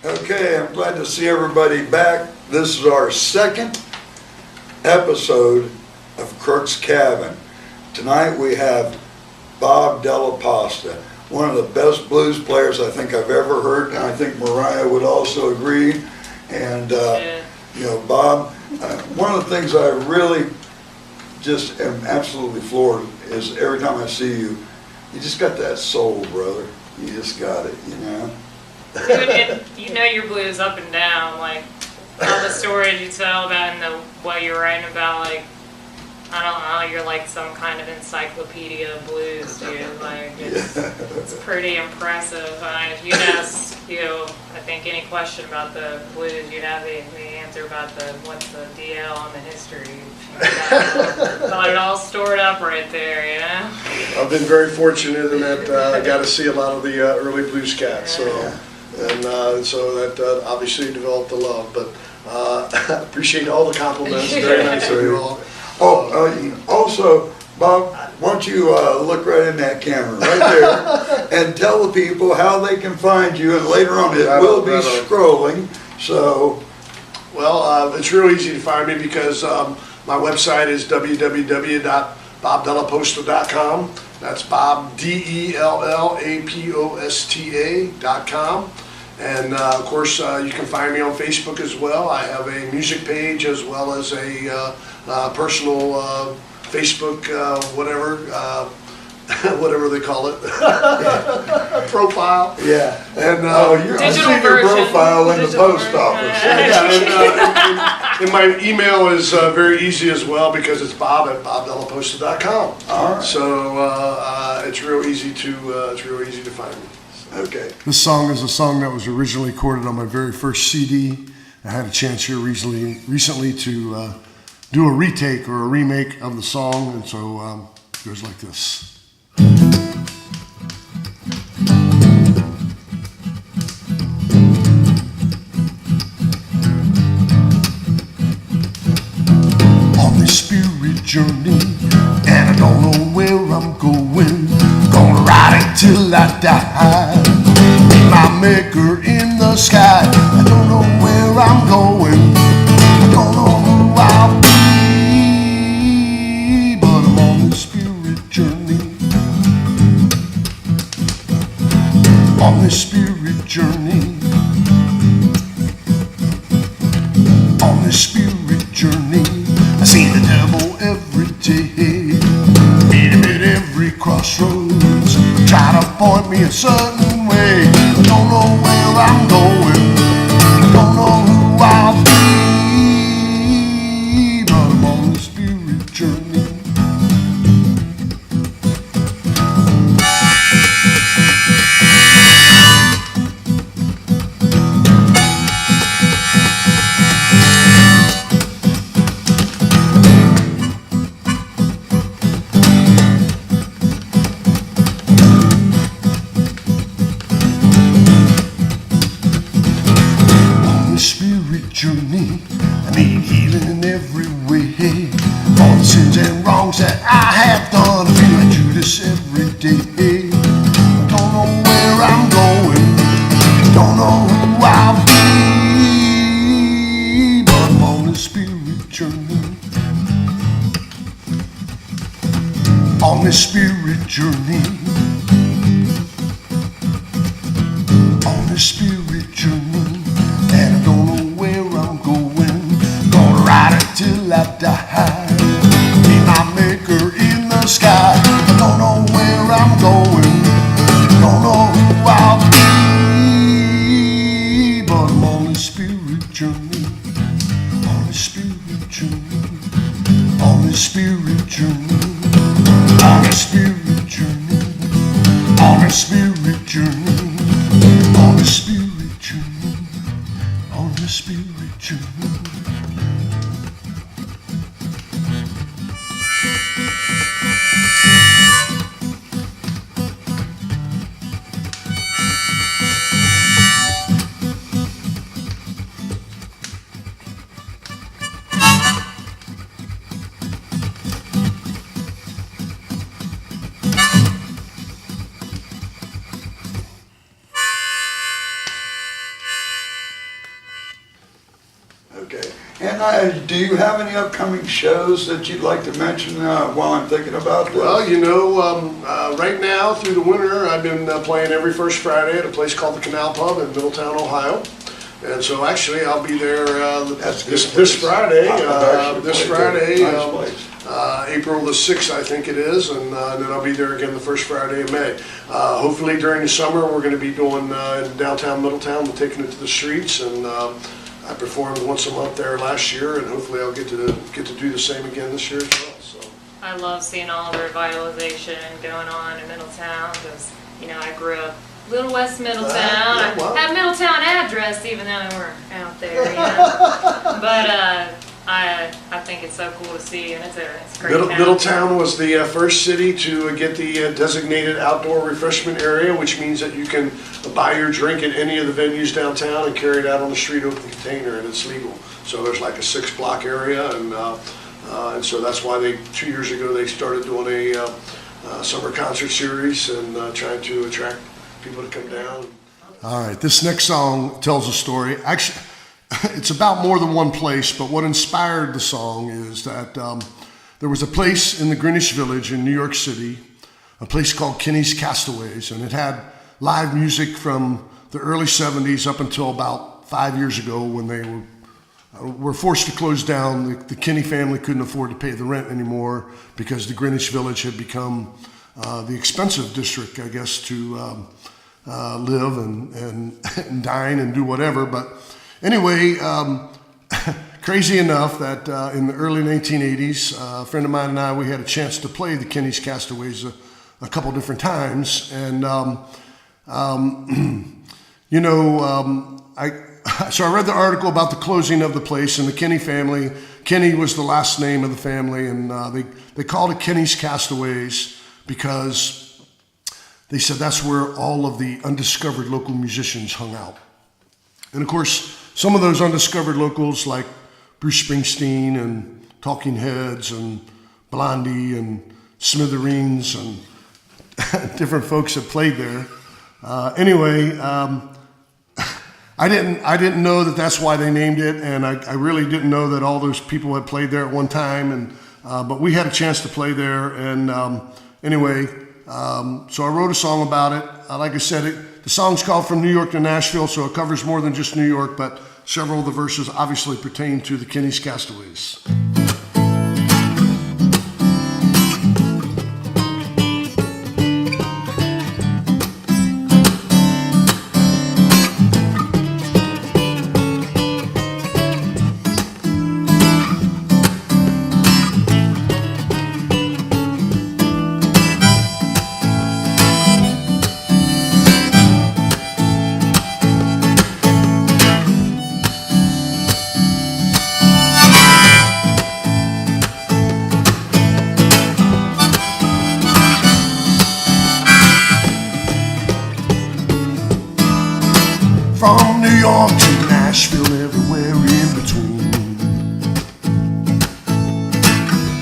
Okay, I'm glad to see everybody back. This is our second episode of Crooks' Cabin. Tonight we have Bob Dellaposta, one of the best blues players I think I've ever heard, and I think Mariah would also agree. And you know, Bob, one of the things I really just am absolutely floored is every time I see you, you just got that soul, brother. You just got it, you know. And you know your blues up and down, like all the stories you tell about and what you're writing about, like, I don't know, you're like some kind of encyclopedia of blues, dude. Like, it's pretty impressive. If you'd ask, I think any question about the blues, you'd have the answer about what's the DL on the history. Got it all stored up right there, you know? I've been very fortunate in that I got to see a lot of the early blues cats, so that obviously developed a love. But I appreciate all the compliments. Very nice of you all. Also, Bob, why don't you look right in that camera right there and tell the people how they can find you, and later on it will be scrolling. So, well, it's real easy to find me because my website is www.bobdellaposta.com. That's Bob, DELLAPOSTA.com. And of course, you can find me on Facebook as well. I have a music page as well as a personal Facebook, whatever they call it, profile. Yeah. And I see your profile in the post office. And my email is very easy as well because it's bob@bobdellaposta.com. All right. So it's real easy to find me. Okay. This song is a song that was originally recorded on my very first CD. I had a chance here recently to do a retake or a remake of the song, and so it goes like this. On this spirit journey, and I don't know where I'm going. Gonna ride it till I die. Meet my maker in the sky. I don't know where I'm going. I don't know who I'll be, but I'm on this spirit journey. On this spirit journey. On this spirit journey. I see the devil every day. Meet him at every crossroads. Try to point me a certain way. I don't know where I'm going. I don't know who I'll be, but I'm on the spirit journey. Journey. I need healing in every way. All the sins and wrongs that I have done, I feel like Judas every day. I don't know where I'm going, don't know who I'll be, but I'm on the spirit journey. On this spirit journey. On this spirit journey. And I don't know where I'm going. Gonna ride it till I die. Be my maker in the sky. I don't know where I'm going. Don't know who I'll be, but I'm on the spirit journey. On the spirit journey. On the spirit journey. On the spirit journey. On the spirit journey. On the spirit journey. On the spirit journey. Okay. And do you have any upcoming shows that you'd like to mention while I'm thinking about this? Well, you know, right now through the winter, I've been playing every first Friday at a place called the Canal Pub in Middletown, Ohio. And so actually, I'll be there this Friday. Nice place. April the 6th, I think it is, and then I'll be there again the first Friday in May. Hopefully during the summer, we're going to be doing in downtown Middletown, we're taking it to the streets, and I performed once a month there last year, and hopefully I'll get to do the same again this year as well. So I love seeing all the revitalization going on in Middletown because, you know, I grew up Little West Middletown. Yeah, wow. I have Middletown address even though we're out there, you know. But I think it's so cool to see, and it's a great town. Middletown was the first city to get the designated outdoor refreshment area, which means that you can buy your drink at any of the venues downtown and carry it out on the street over the container, and it's legal. So there's like a 6-block area, and so that's why 2 years ago they started doing a summer concert series and trying to attract people to come down. All right, this next song tells a story. Actually, it's about more than one place, but what inspired the song is that there was a place in the Greenwich Village in New York City, a place called Kenny's Castaways, and it had live music from the early 70s up until about 5 years ago when they were forced to close down. The Kenny family couldn't afford to pay the rent anymore because the Greenwich Village had become the expensive district, I guess, to live and dine and do whatever. But anyway, crazy enough that in the early 1980s, a friend of mine and I, we had a chance to play the Kenny's Castaways a couple different times. And, you know, so I read the article about the closing of the place and the Kenny family. Kenny was the last name of the family, and they called it Kenny's Castaways because they said that's where all of the undiscovered local musicians hung out. And of course, some of those undiscovered locals like Bruce Springsteen and Talking Heads and Blondie and Smithereens and different folks that played there. Anyway, I didn't know that that's why they named it, and I really didn't know that all those people had played there at one time. And but we had a chance to play there, and anyway, so I wrote a song about it. Like I said, the song's called From New York to Nashville, so it covers more than just New York, but several of the verses obviously pertain to the Kenny's Castaways. From New York to Nashville, everywhere in between.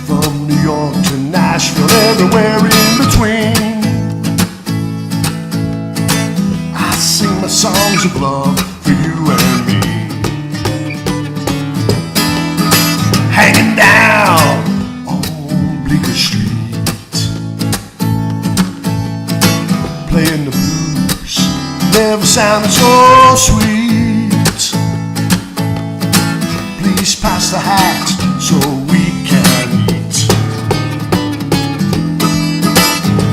From New York to Nashville, everywhere in between. I sing my songs of love for you and me. Hanging down on Bleecker Street, playing the blues, never sounded so sweet. Please pass the hat so we can eat.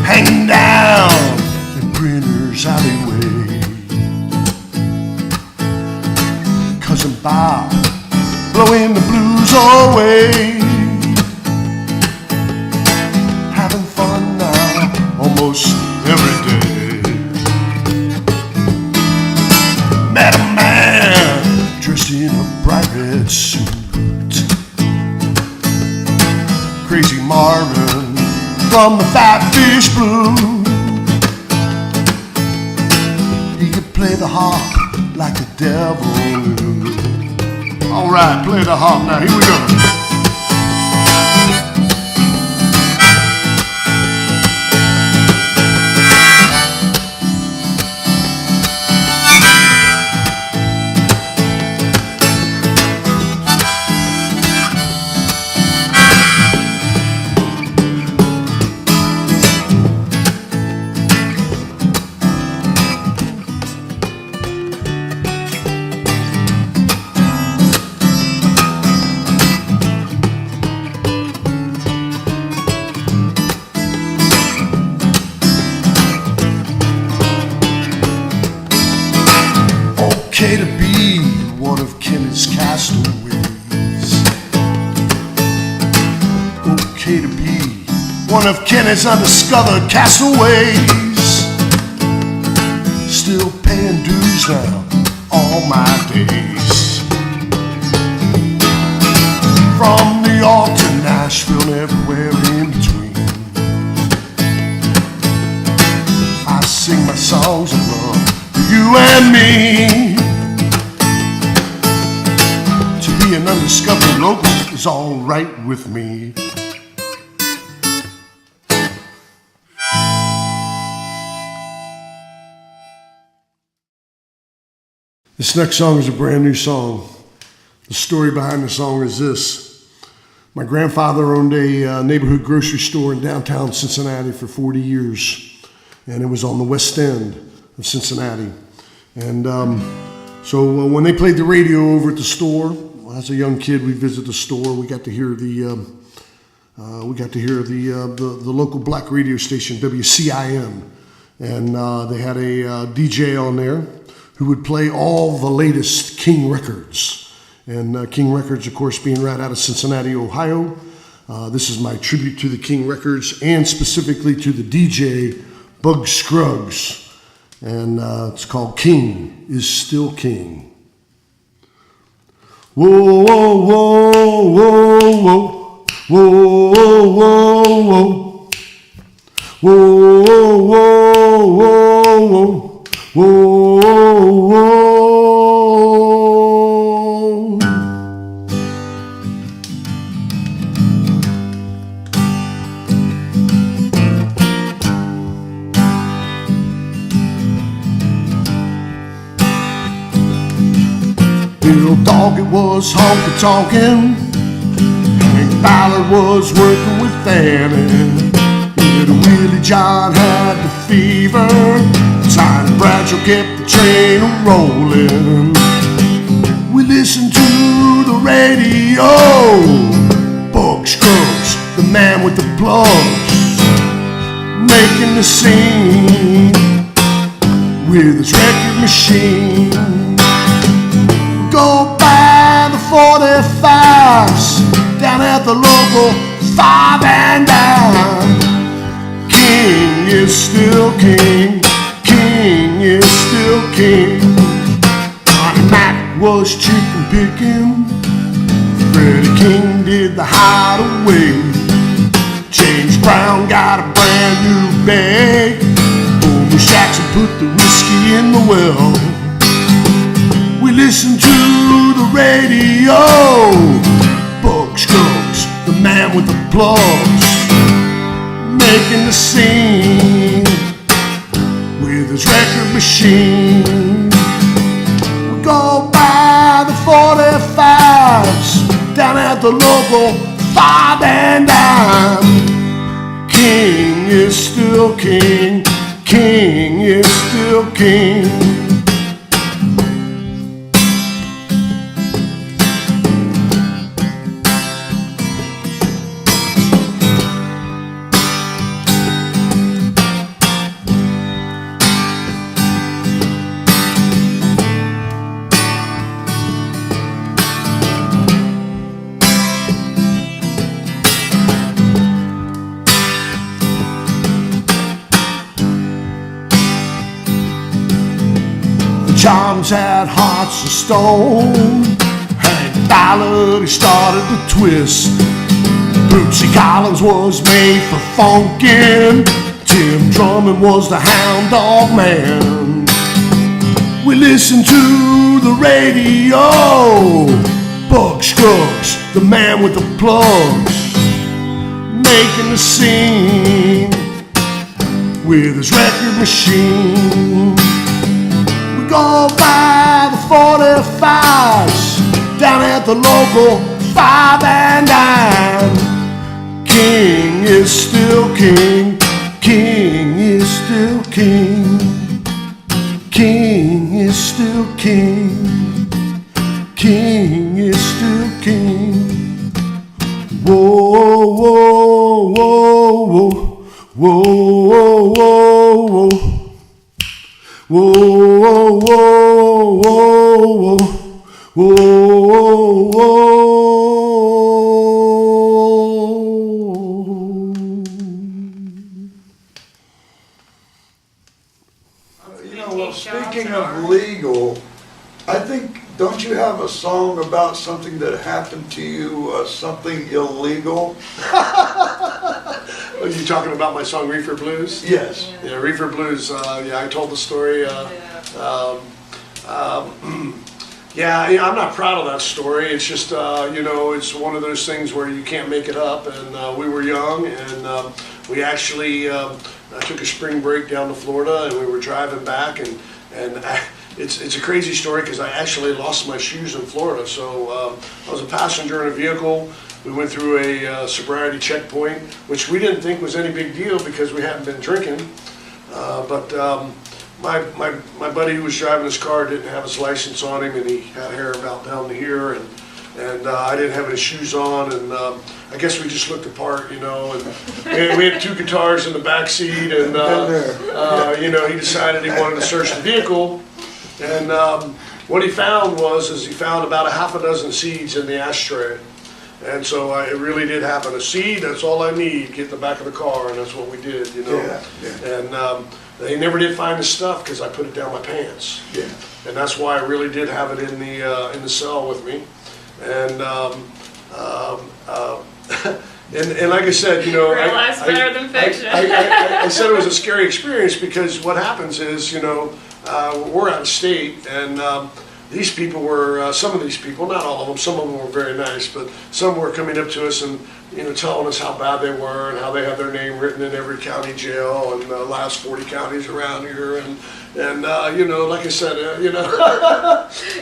Hanging down in Printer's Alleyway, Cousin Bob blowing the blues away. Having fun now almost every day. Met a man dressed in a bright red suit. Crazy Marvin from the Fat Fish Blues. He could play the harp like the devil. All right, play the harp now. Here we go. okay to be one of Kennedy's castaways. Okay to be one of Kennedy's undiscovered castaways. Still paying dues now all my days. From New York to Nashville and everywhere in between, I sing my songs of love for you and me. To be an undiscovered local is all right with me. This next song is a brand new song. The story behind the song is this. My grandfather owned a neighborhood grocery store in downtown Cincinnati for 40 years. And it was on the west end of Cincinnati. And so when they played the radio over at the store, as a young kid, we visited the store. We got to hear the local black radio station, WCIM. And they had a DJ on there who would play all the latest King records. And King Records, of course, being right out of Cincinnati, Ohio. This is my tribute to the King Records and specifically to the DJ, Bug Scruggs. And it's called King is Still King. Whoa, whoa, whoa, whoa, whoa, whoa, whoa, whoa, whoa, whoa, whoa, whoa, whoa. Little dog, it was honky-tonkin'. Hank Ballard was working with Fannin. Little Willie John had the fever. Tiny Bradshaw kept the train a-rollin'. We listened to the radio. Bug Scruggs, the man with the plugs, making the scene with his record machine. Go by the 45s down at the local 5 and dime. King is still king. King is still king. Johnny Mac was chicken picking. Freddie King did the hideaway. James Brown got a brand new bag. Old Jackson put the whiskey in the well. We listen to the radio. Bug Scruggs, the man with the plugs, making the scene with his record machine. We go by the 45s down at the local 5 and dime. King is still king. King is still king. Johns had hearts of stone. Hank Ballard, he started to twist. Bootsy Collins was made for funkin'. Tim Drummond was the hound dog man. We listened to the radio. Bug Scruggs, the man with the plugs, making the scene with his record machine. Go by the 45s down at the local 5 and dime. King is still king. King is still king. King is still king. King is still king. Whoa, whoa, whoa, whoa, whoa, whoa, whoa. Whoa, whoa, whoa, whoa. Whoa, whoa. Well, speaking of legal, I think, don't you have a song about something that happened to you, something illegal? Are you talking about my song Reefer Blues? Yes. Yeah, Reefer Blues, yeah, I told the story. Yeah, I'm not proud of that story. It's just, it's one of those things where you can't make it up. And we were young, and we actually took a spring break down to Florida, and we were driving back, and it's a crazy story because I actually lost my shoes in Florida. So I was a passenger in a vehicle. We went through a sobriety checkpoint, which we didn't think was any big deal because we hadn't been drinking. But my buddy who was driving his car didn't have his license on him, and he had hair about down to here, and I didn't have any shoes on, and I guess we just looked apart, and we had two guitars in the back seat, and he decided he wanted to search the vehicle, and what he found he found about a half a dozen seeds in the ashtray. And so it really did happen. A seed, that's all I need, get in the back of the car, and that's what we did, Yeah. And they never did find the stuff because I put it down my pants. Yeah. And that's why I really did have it in the cell with me. And and like I said, Real life's better than fiction. I said it was a scary experience because what happens is, we're out of state, and these people were, some of these people, not all of them, some of them were very nice, but some were coming up to us and, telling us how bad they were and how they had their name written in every county jail and the last 40 counties around here. And like I said,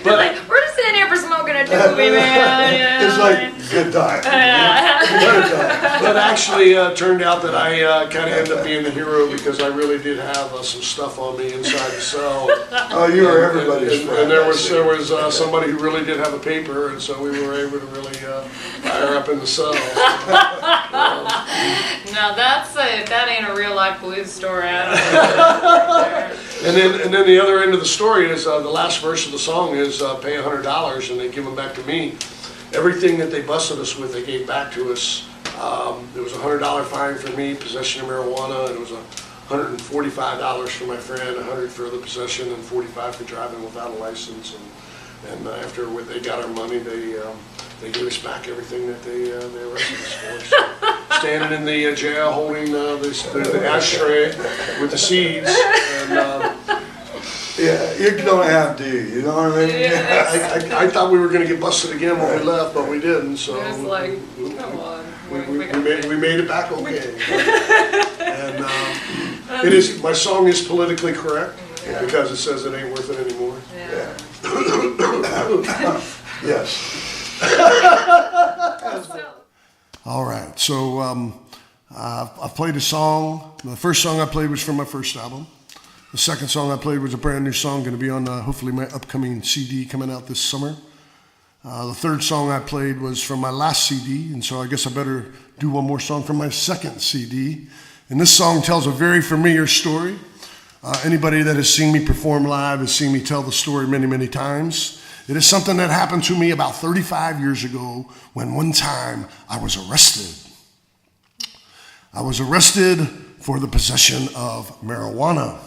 But like, we're just sitting here for smoking a doobie, man. It's like, good time. But actually, turned out that I kind of ended up being the hero because I really did have some stuff on me inside the cell. Oh, you were everybody's friend. And there was somebody who really did have a paper, and so we were able to really fire up in the cell. No, that ain't a real life blues story. I don't know. And then the other end of the story is the last verse of the song is pay $100 and they give them back to me. Everything that they busted us with, they gave back to us. There was a $100 fine for me, possession of marijuana, and it was $145 for my friend, $100 for the possession, and $45 for driving without a license. And after they got our money, they gave us back everything that they arrested us for. So, standing in the jail holding the ashtray with the seeds. And, Yeah, you don't have to, you know what I mean? Yes. I thought we were going to get busted again when we left, but we didn't. So It was like, come on. we made it back okay. And it is, my song is politically correct because it says it ain't worth it anymore. Yeah. Yes. All right, so I played a song. The first song I played was from my first album. The second song I played was a brand new song, going to be on hopefully my upcoming CD coming out this summer. The third song I played was from my last CD, and so I guess I better do one more song from my second CD. And this song tells a very familiar story. Anybody that has seen me perform live has seen me tell the story many, many times. It is something that happened to me about 35 years ago when one time I was arrested. I was arrested for the possession of marijuana.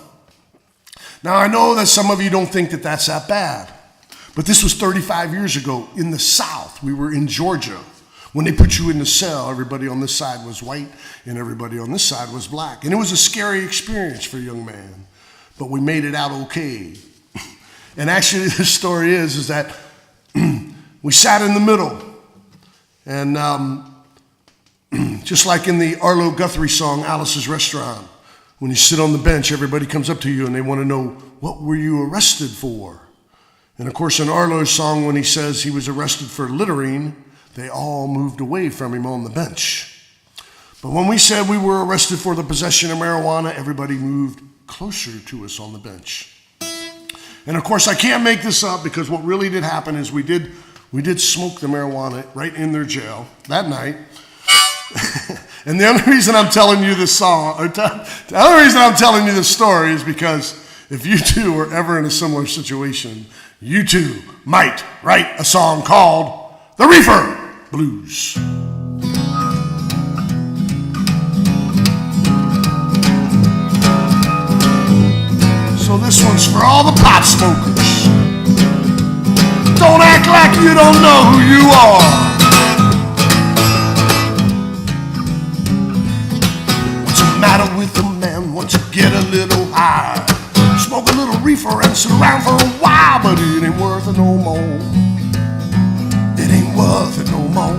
Now, I know that some of you don't think that that's that bad, but this was 35 years ago in the South. We were in Georgia. When they put you in the cell, everybody on this side was white and everybody on this side was black. And it was a scary experience for a young man, but we made it out okay. And actually, the story is that we sat in the middle, and just like in the Arlo Guthrie song, Alice's Restaurant, when you sit on the bench, everybody comes up to you and they want to know, what were you arrested for? And of course, in Arlo's song, when he says he was arrested for littering, they all moved away from him on the bench. But when we said we were arrested for the possession of marijuana, everybody moved closer to us on the bench. And of course, I can't make this up because what really did happen is we did smoke the marijuana right in their jail that night. And the only reason I'm telling you this song, the only reason I'm telling you this story is because if you two are ever in a similar situation, you too might write a song called The Reefer Blues. So this one's for all the pot smokers. Don't act like you don't know who you are. What's the matter with the man once you get a little high? Smoke a little reefer and sit around for a while, but it ain't worth it no more. It ain't worth it no more.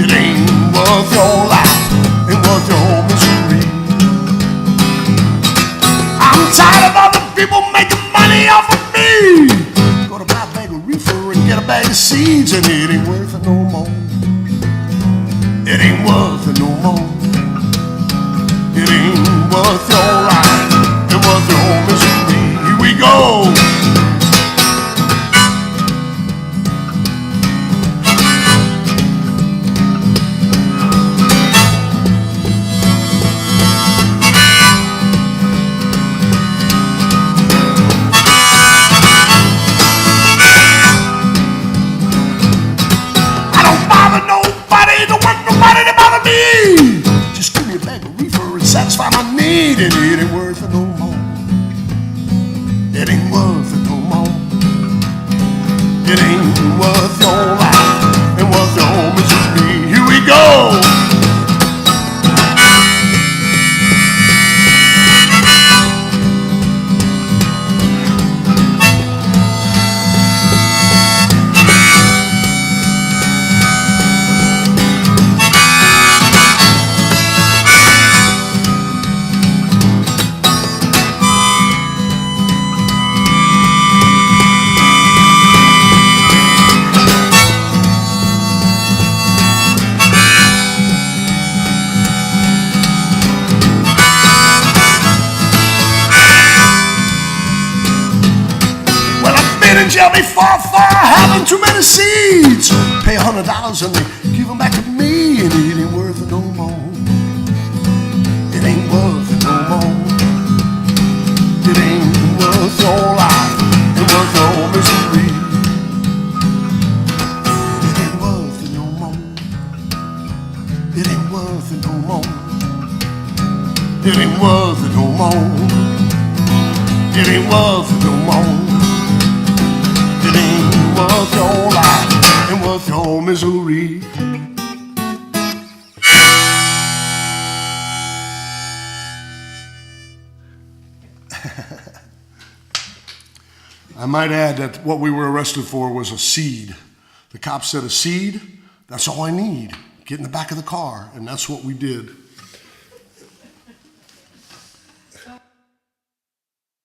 It ain't worth your life, ain't worth your misery. I'm tired of other people making money off of me. Go to buy a bag of reefer and get a bag of seeds, and it ain't worth it no more. It ain't worth it no more. It ain't worth your life, ain't worth your misery. Here we go. Just give me a bag of reefer and satisfy my need, and it ain't worth it no more. It ain't worth it no more. It ain't worth your life, ain't worth your misery. Here we go. Jail me for having too many seeds. Pay $100 and they give them back to me, and it ain't worth it no more. It ain't worth it no more. It ain't worth your life, ain't worth your misery. It ain't worth it no more. It ain't worth it no more. It ain't worth it no more. It ain't worth it no more. It ain't worth your life, ain't worth your misery. I might add that what we were arrested for was a seed. The cop said, a seed? That's all I need. Get in the back of the car, and that's what we did.